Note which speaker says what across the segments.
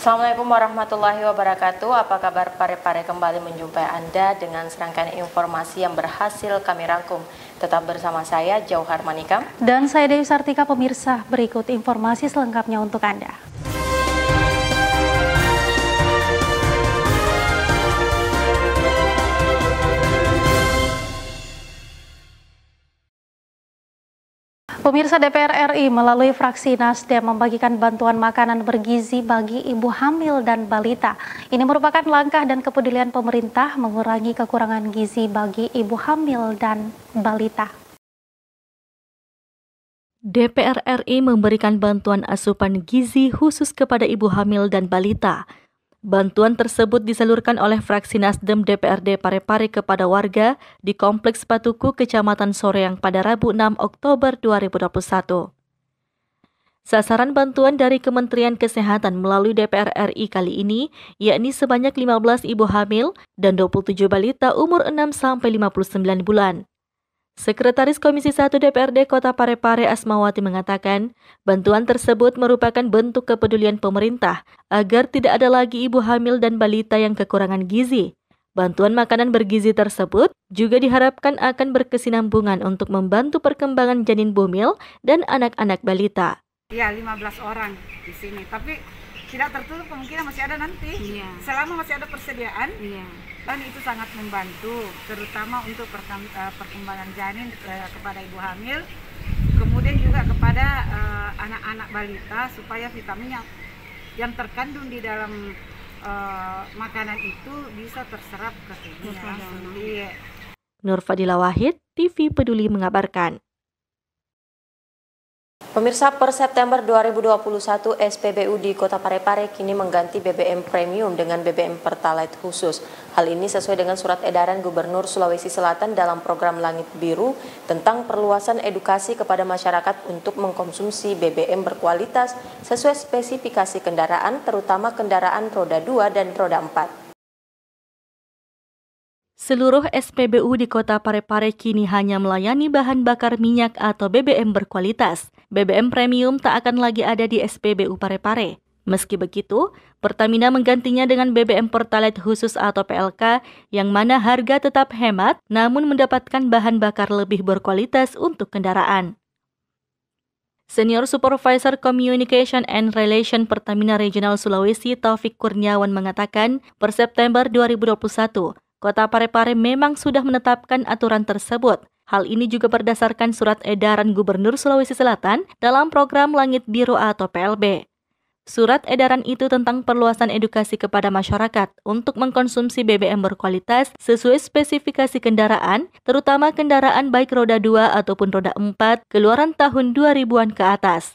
Speaker 1: Assalamualaikum warahmatullahi wabarakatuh. Apa kabar Pare-Pare, kembali menjumpai Anda dengan serangkaian informasi yang berhasil kami rangkum. Tetap bersama saya Jauhar Manikam
Speaker 2: dan saya Dewi Sartika. Pemirsa, berikut informasi selengkapnya untuk Anda. Pemirsa, DPR RI melalui fraksi Nasdem membagikan bantuan makanan bergizi bagi ibu hamil dan balita. Ini merupakan langkah dan kepedulian pemerintah mengurangi kekurangan gizi bagi ibu hamil dan balita.
Speaker 3: DPR RI memberikan bantuan asupan gizi khusus kepada ibu hamil dan balita. Bantuan tersebut disalurkan oleh fraksi Nasdem DPRD Pare-Pare kepada warga di Kompleks Patuku, Kecamatan Soreang pada Rabu 6 Oktober 2021. Sasaran bantuan dari Kementerian Kesehatan melalui DPR RI kali ini yakni sebanyak 15 ibu hamil dan 27 balita umur 6-59 bulan. Sekretaris Komisi 1 DPRD Kota Pare-Pare Asmawati mengatakan, bantuan tersebut merupakan bentuk kepedulian pemerintah agar tidak ada lagi ibu hamil dan balita yang kekurangan gizi. Bantuan makanan bergizi tersebut juga diharapkan akan berkesinambungan untuk membantu perkembangan janin bumil dan anak-anak balita.
Speaker 4: Ya, 15 orang di sini, tapi tidak tertutup kemungkinan masih ada nanti. Iya. Selama masih ada persediaan, iya. Dan itu sangat membantu, terutama untuk perkembangan janin kepada ibu hamil, kemudian juga kepada anak-anak balita supaya vitamin yang terkandung di dalam makanan itu bisa terserap ke tubuhnya langsung. Iya.
Speaker 3: Nur Fadila Wahid, TV Peduli mengabarkan.
Speaker 1: Pemirsa, per September 2021 SPBU di Kota Pare-Pare kini mengganti BBM Premium dengan BBM Pertalite khusus. Hal ini sesuai dengan surat edaran Gubernur Sulawesi Selatan dalam program Langit Biru tentang perluasan edukasi kepada masyarakat untuk mengkonsumsi BBM berkualitas sesuai spesifikasi kendaraan, terutama kendaraan roda 2 dan roda 4.
Speaker 3: Seluruh SPBU di Kota Pare-Pare kini hanya melayani bahan bakar minyak atau BBM berkualitas. BBM premium tak akan lagi ada di SPBU Pare-Pare. Meski begitu, Pertamina menggantinya dengan BBM Pertalite khusus atau PLK yang mana harga tetap hemat namun mendapatkan bahan bakar lebih berkualitas untuk kendaraan. Senior Supervisor Communication and Relation Pertamina Regional Sulawesi Taufik Kurniawan mengatakan, per September 2021, Kota Pare-Pare memang sudah menetapkan aturan tersebut. Hal ini juga berdasarkan surat edaran Gubernur Sulawesi Selatan dalam program Langit Biru atau PLB. Surat edaran itu tentang perluasan edukasi kepada masyarakat untuk mengkonsumsi BBM berkualitas sesuai spesifikasi kendaraan, terutama kendaraan baik roda 2 ataupun roda 4 keluaran tahun 2000-an ke atas.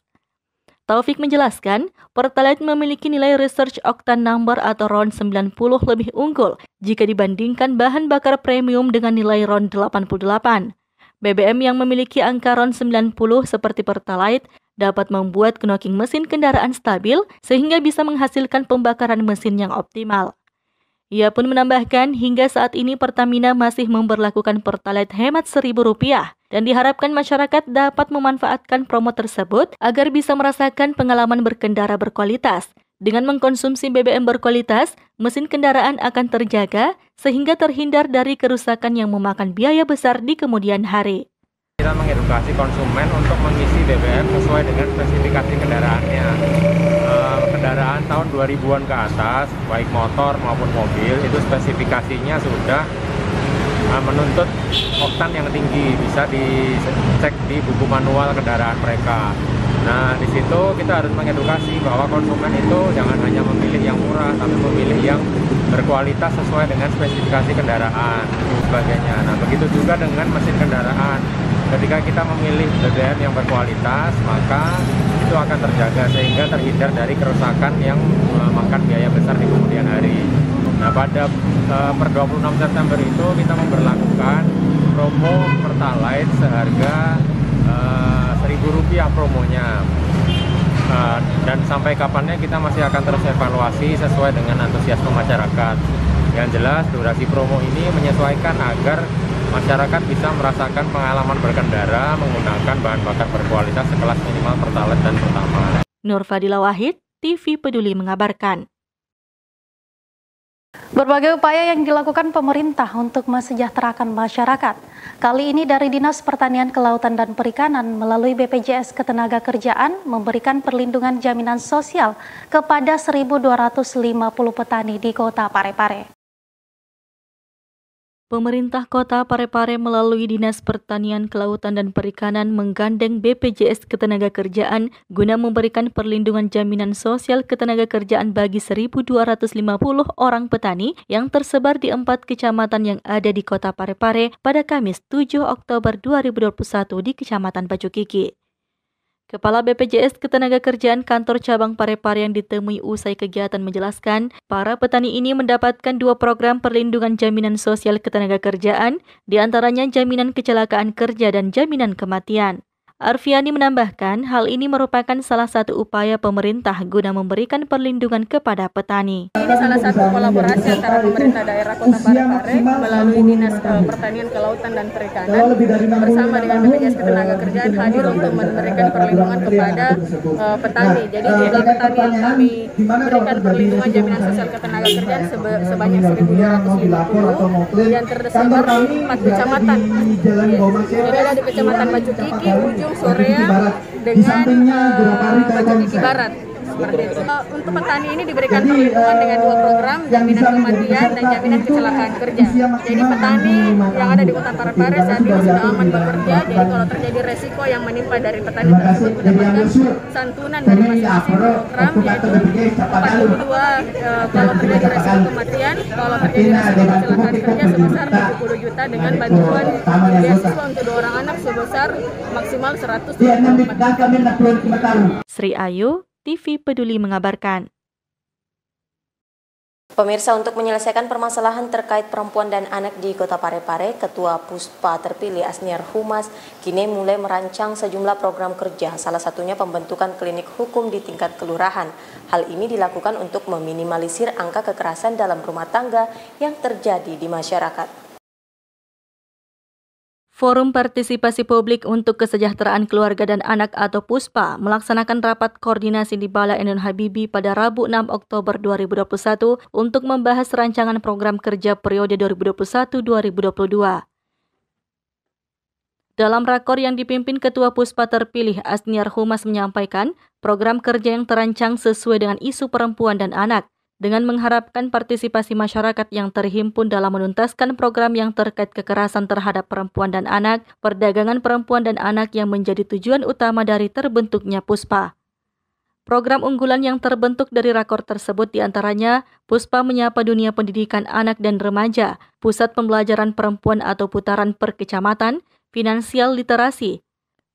Speaker 3: Taufik menjelaskan, Pertalite memiliki nilai research octane number atau RON 90 lebih unggul jika dibandingkan bahan bakar premium dengan nilai RON 88. BBM yang memiliki angka RON 90 seperti Pertalite dapat membuat knocking mesin kendaraan stabil sehingga bisa menghasilkan pembakaran mesin yang optimal. Ia pun menambahkan hingga saat ini Pertamina masih memberlakukan Pertalite hemat Rp1.000 dan diharapkan masyarakat dapat memanfaatkan promo tersebut agar bisa merasakan pengalaman berkendara berkualitas. Dengan mengkonsumsi BBM berkualitas, mesin kendaraan akan terjaga sehingga terhindar dari kerusakan yang memakan biaya besar di kemudian hari.
Speaker 5: Kita mengedukasi konsumen untuk mengisi BBM sesuai dengan spesifikasi kendaraannya. Kendaraan tahun 2000-an ke atas, baik motor maupun mobil, itu spesifikasinya sudah menuntut oktan yang tinggi, bisa dicek di buku manual kendaraan mereka. Nah, di situ kita harus mengedukasi bahwa konsumen itu jangan hanya memilih yang murah, tapi memilih yang berkualitas sesuai dengan spesifikasi kendaraan dan sebagainya. Nah, begitu juga dengan mesin kendaraan. Ketika kita memilih BBM yang berkualitas, maka itu akan terjaga sehingga terhindar dari kerusakan yang memakan biaya besar di kemudian hari. Nah, pada per 26 September itu kita memberlakukan promo Pertalite seharga Rp1.000 promonya. Dan sampai kapannya kita masih akan terus evaluasi sesuai dengan antusiasme masyarakat. Yang jelas durasi promo ini menyesuaikan agar masyarakat bisa merasakan pengalaman berkendara menggunakan bahan bakar berkualitas sekelas minimal Pertalite dan Pertamax.
Speaker 3: Nur Fadila Wahid, TV Peduli mengabarkan.
Speaker 2: Berbagai upaya yang dilakukan pemerintah untuk mesejahterakan masyarakat. Kali ini dari Dinas Pertanian Kelautan dan Perikanan melalui BPJS Ketenagakerjaan memberikan perlindungan jaminan sosial kepada 1.250 petani di Kota Parepare.
Speaker 3: Pemerintah Kota Parepare melalui Dinas Pertanian Kelautan dan Perikanan menggandeng BPJS Ketenagakerjaan guna memberikan perlindungan jaminan sosial ketenagakerjaan bagi 1.250 orang petani yang tersebar di 4 kecamatan yang ada di Kota Parepare pada Kamis 7 Oktober 2021 di Kecamatan Bacukiki. Kepala BPJS Ketenagakerjaan Kantor Cabang Parepare yang ditemui usai kegiatan menjelaskan, para petani ini mendapatkan 2 program perlindungan jaminan sosial ketenagakerjaan, diantaranya jaminan kecelakaan kerja dan jaminan kematian. Arfiani menambahkan, hal ini merupakan salah satu upaya pemerintah guna memberikan perlindungan kepada petani.
Speaker 6: Ini salah satu kolaborasi antara pemerintah daerah Kota Parepare melalui Dinas Pertanian Kelautan dan Perikanan bersama dengan BPJS Ketenagakerjaan hadir untuk memberikan perlindungan kepada petani. Jadi total petani yang kami berikan perlindungan jaminan sosial ketenagakerjaan sebanyak 1.250 yang tersebar di 4 kecamatan. Jadi ada di Kecamatan Bacukiki, Ujung, Sorea dengan Bacukiki Barat. Seperti itu. Untuk petani ini diberikan perlindungan dengan 2 program, jaminan kematian dan jaminan kecelakaan kerja. Jadi petani yang ada di Kota Parepare saat ini sudah aman bekerja. Jadi kalau terjadi resiko yang menimpa dari petani tersebut mendapatkan santunan dari masing-masing program, yaitu 42 kalau terjadi resiko kematian, kalau terjadi resiko kecelakaan kerja sebesar 70 juta dengan bantuan beasiswa untuk 2 orang anak sebesar maksimal 100 juta.
Speaker 3: Sri Ayu, TV Peduli mengabarkan.
Speaker 1: Pemirsa, untuk menyelesaikan permasalahan terkait perempuan dan anak di Kota Parepare, Ketua Puspa terpilih Asniar Humas kini mulai merancang sejumlah program kerja, salah satunya pembentukan klinik hukum di tingkat kelurahan. Hal ini dilakukan untuk meminimalisir angka kekerasan dalam rumah tangga yang terjadi di masyarakat.
Speaker 3: Forum Partisipasi Publik untuk Kesejahteraan Keluarga dan Anak atau PUSPA melaksanakan rapat koordinasi di Balai Enun Habibie pada Rabu 6 Oktober 2021 untuk membahas rancangan program kerja periode 2021-2022. Dalam rakor yang dipimpin Ketua PUSPA terpilih Asniar Humas menyampaikan program kerja yang terancang sesuai dengan isu perempuan dan anak, dengan mengharapkan partisipasi masyarakat yang terhimpun dalam menuntaskan program yang terkait kekerasan terhadap perempuan dan anak, perdagangan perempuan dan anak yang menjadi tujuan utama dari terbentuknya PUSPA. Program unggulan yang terbentuk dari rakor tersebut diantaranya PUSPA menyapa dunia pendidikan anak dan remaja, pusat pembelajaran perempuan atau putaran per kecamatan, finansial literasi,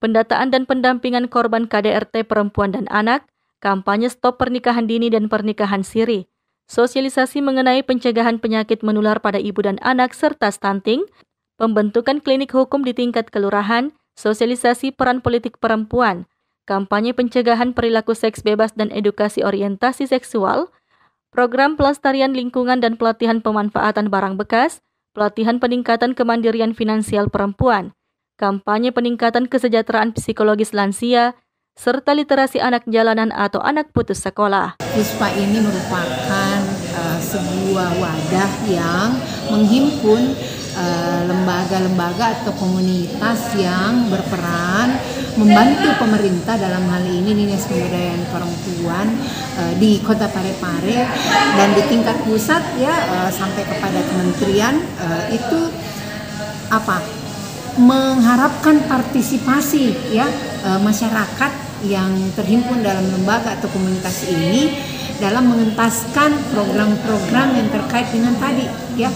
Speaker 3: pendataan dan pendampingan korban KDRT perempuan dan anak, kampanye stop pernikahan dini dan pernikahan siri, sosialisasi mengenai pencegahan penyakit menular pada ibu dan anak serta stunting, pembentukan klinik hukum di tingkat kelurahan, sosialisasi peran politik perempuan, kampanye pencegahan perilaku seks bebas dan edukasi orientasi seksual, program pelestarian lingkungan dan pelatihan pemanfaatan barang bekas, pelatihan peningkatan kemandirian finansial perempuan, kampanye peningkatan kesejahteraan psikologis lansia, serta literasi anak jalanan atau anak putus sekolah.
Speaker 7: PUSPA ini merupakan sebuah wadah yang menghimpun lembaga-lembaga atau komunitas yang berperan membantu pemerintah, dalam hal ini Dinas Pemberdayaan Perempuan di Kota Parepare dan di tingkat pusat ya sampai kepada kementerian itu mengharapkan partisipasi ya masyarakat yang terhimpun dalam lembaga atau komunitas ini dalam mengentaskan program-program yang terkait dengan tadi ya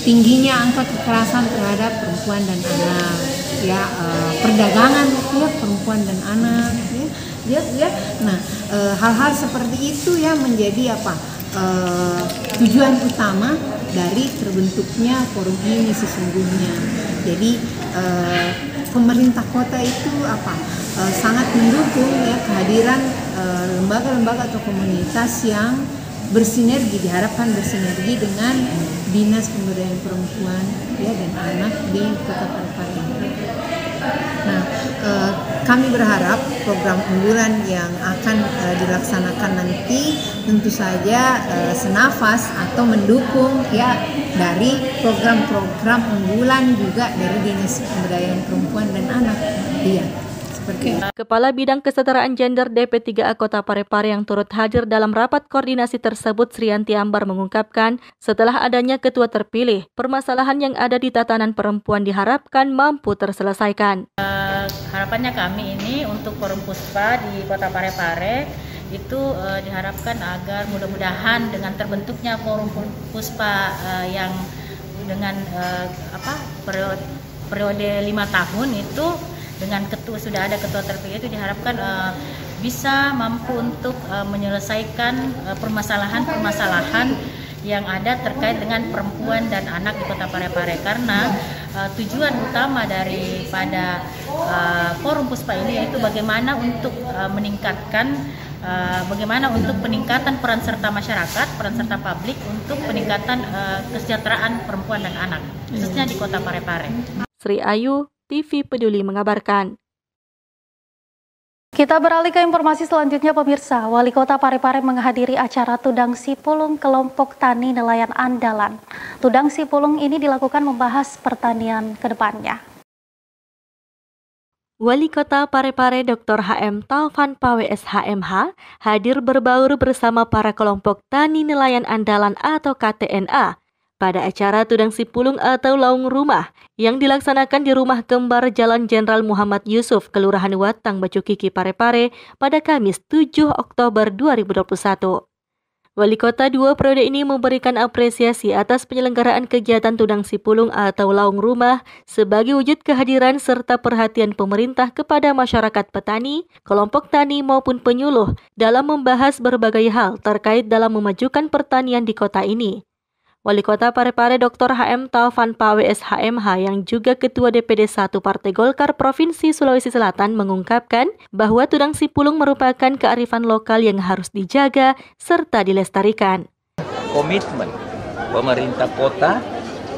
Speaker 7: tingginya angka kekerasan terhadap perempuan dan anak ya perdagangan ya perempuan dan anak ya nah hal-hal seperti itu ya menjadi tujuan utama dari terbentuknya forum ini sesungguhnya. Jadi pemerintah kota itu sangat mendukung ya kehadiran lembaga-lembaga atau komunitas yang bersinergi, diharapkan bersinergi dengan Dinas Pemberdayaan Perempuan ya dan Anak di Kota Parepare. Nah, kami berharap program unggulan yang akan dilaksanakan nanti tentu saja senafas atau mendukung ya dari program-program unggulan juga dari Dinas Pemberdayaan Perempuan dan Anak. Iya.
Speaker 3: Kepala Bidang Kesetaraan Gender DP3A Kota Parepare yang turut hadir dalam rapat koordinasi tersebut, Srianti Ambar, mengungkapkan setelah adanya ketua terpilih, permasalahan yang ada di tatanan perempuan diharapkan mampu terselesaikan.
Speaker 8: Harapannya kami ini untuk Forum Puspa di Kota Parepare itu diharapkan agar mudah-mudahan dengan terbentuknya Forum Puspa yang dengan periode 5 tahun itu dengan sudah ada ketua terpilih itu diharapkan bisa mampu untuk menyelesaikan permasalahan-permasalahan yang ada terkait dengan perempuan dan anak di Kota Parepare, karena tujuan utama daripada Forum Puspa ini yaitu bagaimana untuk bagaimana untuk peningkatan peran serta masyarakat, peran serta publik untuk peningkatan kesejahteraan perempuan dan anak, khususnya di Kota Parepare.
Speaker 3: Sri Ayu, TV Peduli mengabarkan.
Speaker 2: Kita beralih ke informasi selanjutnya, pemirsa. Wali Kota Parepare menghadiri acara Tudang Sipulung Kelompok Tani Nelayan Andalan. Tudang Sipulung ini dilakukan membahas pertanian ke depannya.
Speaker 3: Wali Kota Parepare Dr. HM Taufan PWS HMH hadir berbaur bersama para kelompok Tani Nelayan Andalan atau KTNA pada acara Tudang Sipulung atau Laung Rumah yang dilaksanakan di Rumah Kembar Jalan Jenderal Muhammad Yusuf, Kelurahan Watang, Bacukiki, Parepare pada Kamis 7 Oktober 2021. Wali Kota 2 periode ini memberikan apresiasi atas penyelenggaraan kegiatan Tudang Sipulung atau Laung Rumah sebagai wujud kehadiran serta perhatian pemerintah kepada masyarakat petani, kelompok tani maupun penyuluh dalam membahas berbagai hal terkait dalam memajukan pertanian di kota ini. Wali Kota Parepare Dr. HM Taufan PWS HMH yang juga Ketua DPD 1 Partai Golkar Provinsi Sulawesi Selatan mengungkapkan bahwa Tudang Sipulung merupakan kearifan lokal yang harus dijaga serta dilestarikan.
Speaker 9: Komitmen pemerintah kota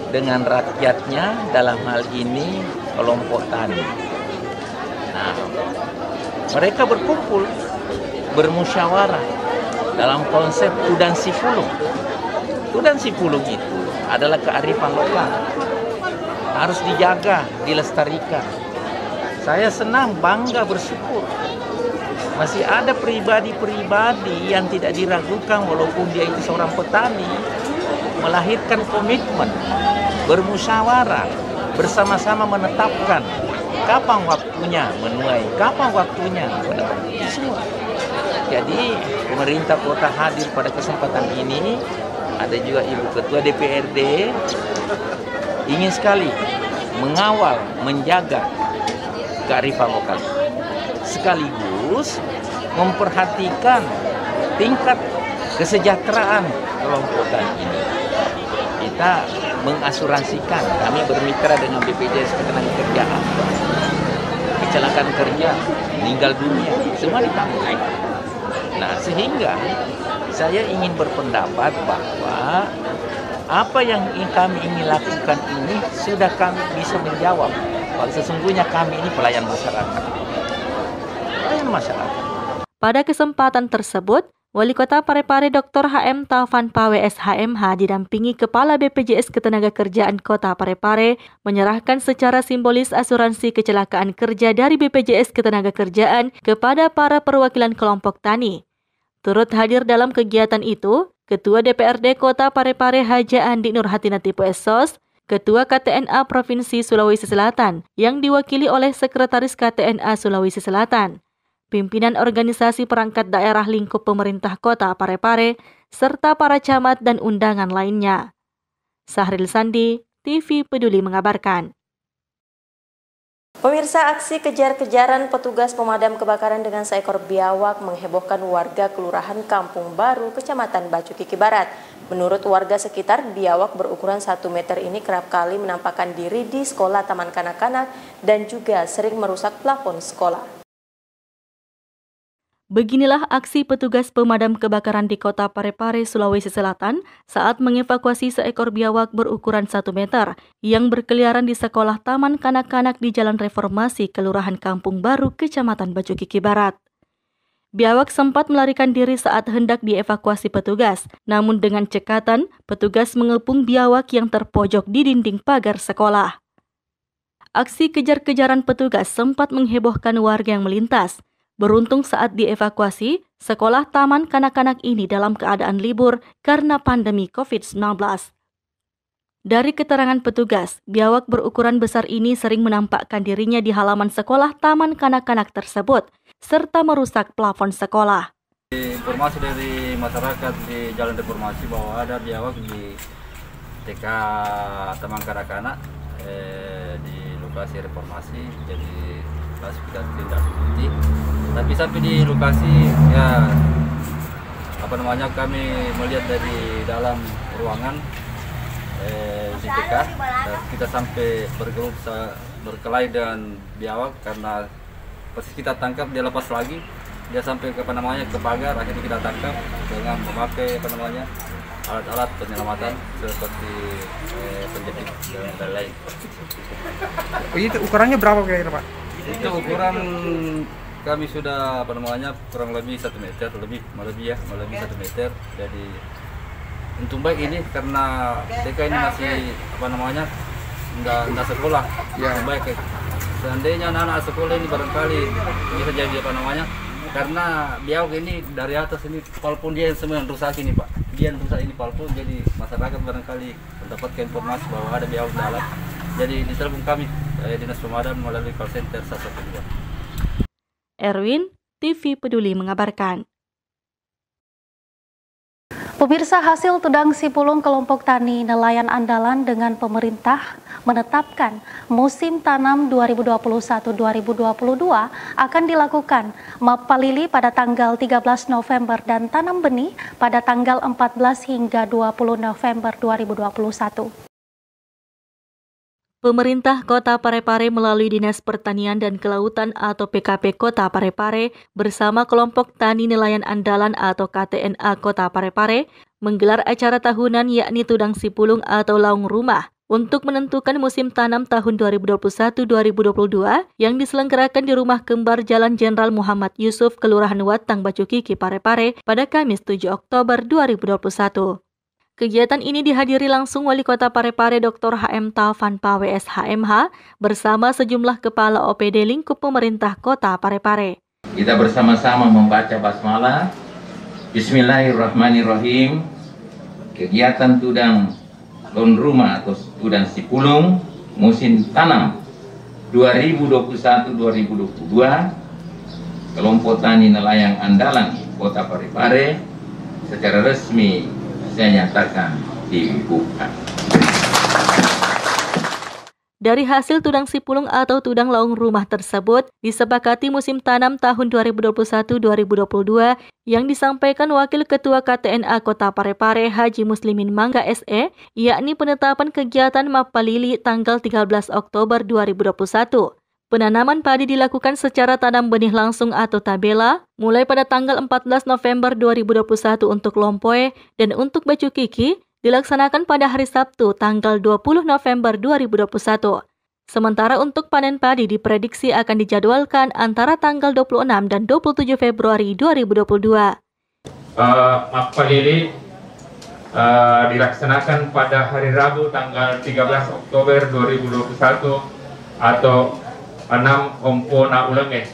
Speaker 9: dengan rakyatnya dalam hal ini kelompok tani. Nah, mereka berkumpul, bermusyawarah dalam konsep Tudang Sipulung. Tudang Sipulung itu adalah kearifan lokal, harus dijaga, dilestarikan. Saya senang, bangga, bersyukur masih ada pribadi-pribadi yang tidak diragukan walaupun dia itu seorang petani, melahirkan komitmen, bermusyawarah, bersama-sama menetapkan kapan waktunya menuai, kapan waktunya menetapkan semua. Jadi pemerintah kota hadir pada kesempatan ini. Ada juga Ibu Ketua DPRD ingin sekali mengawal, menjaga kearifan lokal, sekaligus memperhatikan tingkat kesejahteraan kelompok tani ini. Kita mengasuransikan, kami bermitra dengan BPJS Ketenagakerjaan, kecelakaan kerja, meninggal dunia, semua ditanggung. Nah, sehingga saya ingin berpendapat bahwa apa yang kami ingin lakukan ini sudah kami bisa menjawab bahwa sesungguhnya kami ini pelayan masyarakat. Pelayan masyarakat.
Speaker 3: Pada kesempatan tersebut, Wali Kota Parepare Dr. HM Taufan PWS HMH didampingi Kepala BPJS Ketenagakerjaan Kota Parepare menyerahkan secara simbolis asuransi kecelakaan kerja dari BPJS Ketenagakerjaan kepada para perwakilan kelompok tani. Turut hadir dalam kegiatan itu, Ketua DPRD Kota Parepare Haja Andi Nurhatinati PSOS, Ketua KTNA Provinsi Sulawesi Selatan yang diwakili oleh Sekretaris KTNA Sulawesi Selatan, pimpinan organisasi perangkat daerah lingkup pemerintah Kota Parepare, serta para camat dan undangan lainnya. Sahril Sandi, TV Peduli mengabarkan.
Speaker 1: Pemirsa, aksi kejar-kejaran petugas pemadam kebakaran dengan seekor biawak menghebohkan warga Kelurahan Kampung Baru, Kecamatan Bacukiki Barat. Menurut warga sekitar, biawak berukuran 1 meter ini kerap kali menampakkan diri di sekolah taman kanak-kanak dan juga sering merusak plafon sekolah.
Speaker 3: Beginilah aksi petugas pemadam kebakaran di Kota Parepare, Sulawesi Selatan saat mengevakuasi seekor biawak berukuran 1 meter yang berkeliaran di sekolah taman kanak-kanak di Jalan Reformasi, Kelurahan Kampung Baru, Kecamatan Bacukiki Barat. Biawak sempat melarikan diri saat hendak dievakuasi petugas, namun dengan cekatan, petugas mengepung biawak yang terpojok di dinding pagar sekolah. Aksi kejar-kejaran petugas sempat menghebohkan warga yang melintas. Beruntung saat dievakuasi, sekolah taman kanak-kanak ini dalam keadaan libur karena pandemi COVID-19. Dari keterangan petugas, biawak berukuran besar ini sering menampakkan dirinya di halaman sekolah taman kanak-kanak tersebut, serta merusak plafon sekolah.
Speaker 10: Informasi dari masyarakat di Jalan Reformasi bahwa ada biawak di TK Taman Kanak-kanak di lokasi Reformasi, jadi kita tindak lanjuti. Tapi sampai di lokasi ya kami melihat dari dalam ruangan di TK, kita sampai berkelahi dengan biawak karena pas kita tangkap dia lepas lagi, dia sampai ke pagar, akhirnya kita tangkap dengan memakai alat-alat penyelamatan seperti penjepit dan lain.
Speaker 11: Itu ukurannya berapa kira-kira, Pak?
Speaker 10: Itu ukuran kami sudah kurang lebih 1 meter, melebihi 1 meter. Jadi untung baik ini karena TK ini masih enggak sekolah. Ya. Untung baik. Seandainya anak-anak sekolah ini barangkali bisa jadi karena biawak ini dari atas ini walaupun dia semua yang rusak ini, Pak. Dia yang rusak ini walaupun, jadi masyarakat barangkali mendapatkan informasi bahwa ada biawak dalam. Jadi ditelepon kami Dinas Pemadam melalui call center 112.
Speaker 3: Erwin, TV Peduli mengabarkan.
Speaker 2: Pemirsa, hasil tudang sipulung kelompok tani nelayan andalan dengan pemerintah menetapkan musim tanam 2021-2022 akan dilakukan mapalili pada tanggal 13 November dan tanam benih pada tanggal 14 hingga 20 November 2021.
Speaker 3: Pemerintah Kota Parepare melalui Dinas Pertanian dan Kelautan atau PKP Kota Parepare bersama kelompok tani nelayan andalan atau KTNA Kota Parepare menggelar acara tahunan yakni tudang sipulung atau laung rumah untuk menentukan musim tanam tahun 2021-2022 yang diselenggarakan di Rumah Kembar Jalan Jenderal Muhammad Yusuf, Kelurahan Watang, Bacukiki, Parepare pada Kamis 7 Oktober 2021. Kegiatan ini dihadiri langsung Wali Kota Parepare Dr. HM Taufan PWS HMH bersama sejumlah kepala OPD lingkup pemerintah Kota Parepare.
Speaker 9: Kita bersama-sama membaca basmalah. Bismillahirrahmanirrahim. Kegiatan tudang laun rumah atau tudang sipulung musim tanam 2021-2022 kelompok tani nelayan andalan Kota Parepare secara resmi saya nyatakan dibuka.
Speaker 3: Dari hasil tudang sipulung atau tudang laung rumah tersebut, disepakati musim tanam tahun 2021-2022 yang disampaikan Wakil Ketua KTNA Kota Parepare Haji Muslimin Mangga SE, yakni penetapan kegiatan mapalili tanggal 13 Oktober 2021. Penanaman padi dilakukan secara tanam benih langsung atau tabela, mulai pada tanggal 14 November 2021 untuk Lompoe dan untuk Bacukiki dilaksanakan pada hari Sabtu tanggal 20 November 2021. Sementara untuk panen padi diprediksi akan dijadwalkan antara tanggal 26 dan 27 Februari 2022.
Speaker 5: Mapalili dilaksanakan pada hari Rabu tanggal 13 Oktober 2021 atau 6 ompona ulange.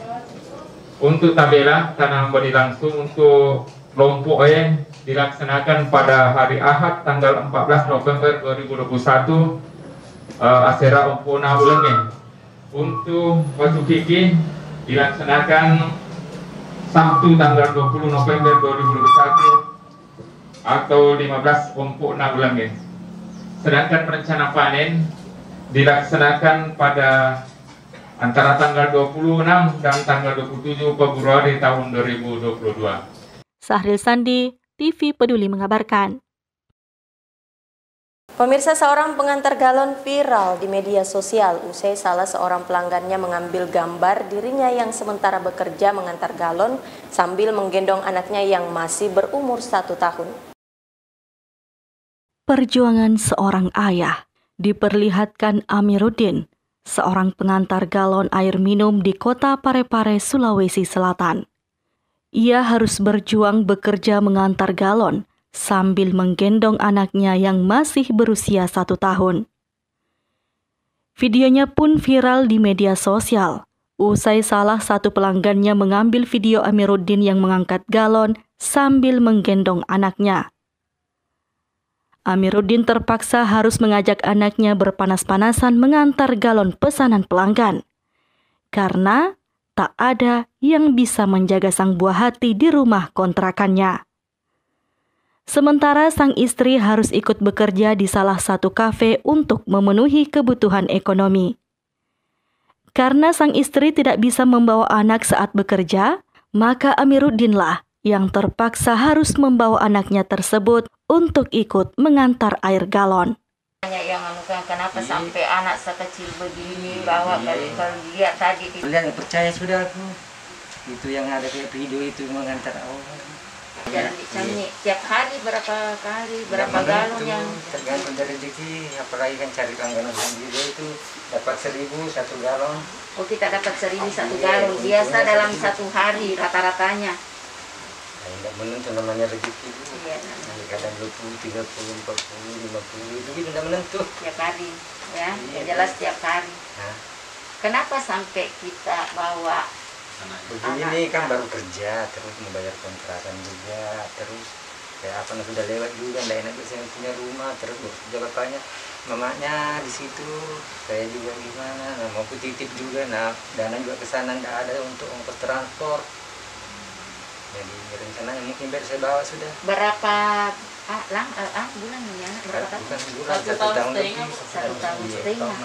Speaker 5: Untuk tabela tanam benih langsung untuk Lompoe dilaksanakan pada hari Ahad tanggal 14 November 2021 asera ompona ulange. Untuk Bacukiki dilaksanakan Sabtu tanggal 20 November 2021 atau 15 ompona ulange. Sedangkan rencana panen dilaksanakan pada antara tanggal 26 dan tanggal 27 Februari tahun 2022.
Speaker 3: Sahril Sandi, TV Peduli mengabarkan.
Speaker 1: Pemirsa, seorang pengantar galon viral di media sosial usai salah seorang pelanggannya mengambil gambar dirinya yang sementara bekerja mengantar galon sambil menggendong anaknya yang masih berumur 1 tahun.
Speaker 3: Perjuangan seorang ayah diperlihatkan Amiruddin, seorang pengantar galon air minum di kota Parepare, Sulawesi Selatan. Ia harus berjuang bekerja mengantar galon sambil menggendong anaknya yang masih berusia 1 tahun. Videonya pun viral di media sosial. Usai salah satu pelanggannya mengambil video Amiruddin yang mengangkat galon sambil menggendong anaknya. Amiruddin terpaksa harus mengajak anaknya berpanas-panasan mengantar galon pesanan pelanggan. Karena tak ada yang bisa menjaga sang buah hati di rumah kontrakannya. Sementara sang istri harus ikut bekerja di salah satu kafe untuk memenuhi kebutuhan ekonomi. Karena sang istri tidak bisa membawa anak saat bekerja, maka Amiruddinlah yang terpaksa harus membawa anaknya tersebut untuk ikut mengantar air galon.
Speaker 12: Kenapa sampai anak sekecil begini bawa kalau lihat tadi.
Speaker 13: Lihat, percaya sudah aku. Itu yang ada di video itu mengantar orang.
Speaker 12: Jalan di Camni, tiap hari berapa galon yang
Speaker 13: tergantung dari rezeki, apalagi kan cari langganan sendiri itu dapat 1.000 1 galon.
Speaker 12: Oh, kita dapat 1.000 1 galon biasa dalam 1 hari rata-ratanya.
Speaker 13: Nah, tidak menentu namanya rezeki itu. Iya. Kadang 20, 30, 40, 50 itu tidak menentu.
Speaker 12: Tiap hari, ya, yang jelas tiap hari.
Speaker 13: Nah.
Speaker 12: Kenapa sampai kita bawa?
Speaker 13: Begini kan baru kerja, terus membayar kontrakan juga, terus kayak apa sudah lewat juga, tidak enak saya punya rumah, terus juga bapaknya, mamanya di situ, saya juga gimana, nah mau titip juga, nah dana juga ke sana tidak ada untuk ongkos transport, jadi rencananya mungkin biar saya bawa sudah.
Speaker 12: Berapa bulan ya? Berapa tahun?
Speaker 13: Bukan bulan, 1 tahun lebih.
Speaker 12: 1 tahun setengah.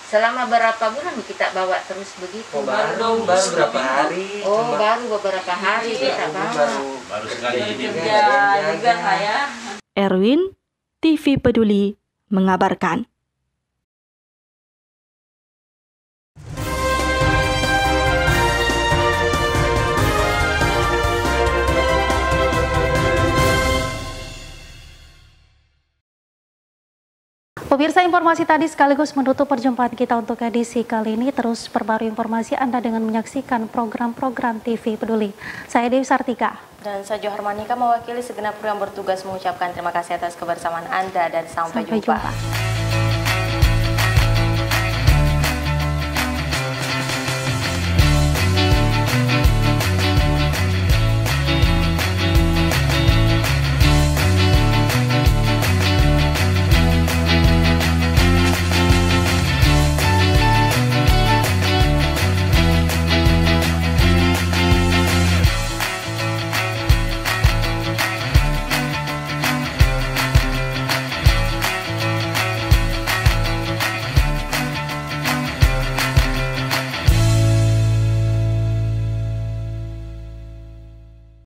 Speaker 12: Selama berapa bulan kita bawa terus begitu?
Speaker 13: Oh, baru berapa hari?
Speaker 12: Oh, baru beberapa hari kita bawa.
Speaker 13: Baru sekali ini
Speaker 12: juga saya.
Speaker 3: Erwin, TV Peduli, mengabarkan.
Speaker 2: Pemirsa, informasi tadi sekaligus menutup perjumpaan kita untuk edisi kali ini. Terus perbarui informasi Anda dengan menyaksikan program-program TV Peduli. Saya Dewi Sartika.
Speaker 1: Dan saya Johar Manika mewakili segenap kru yang bertugas mengucapkan terima kasih atas kebersamaan Anda dan sampai jumpa.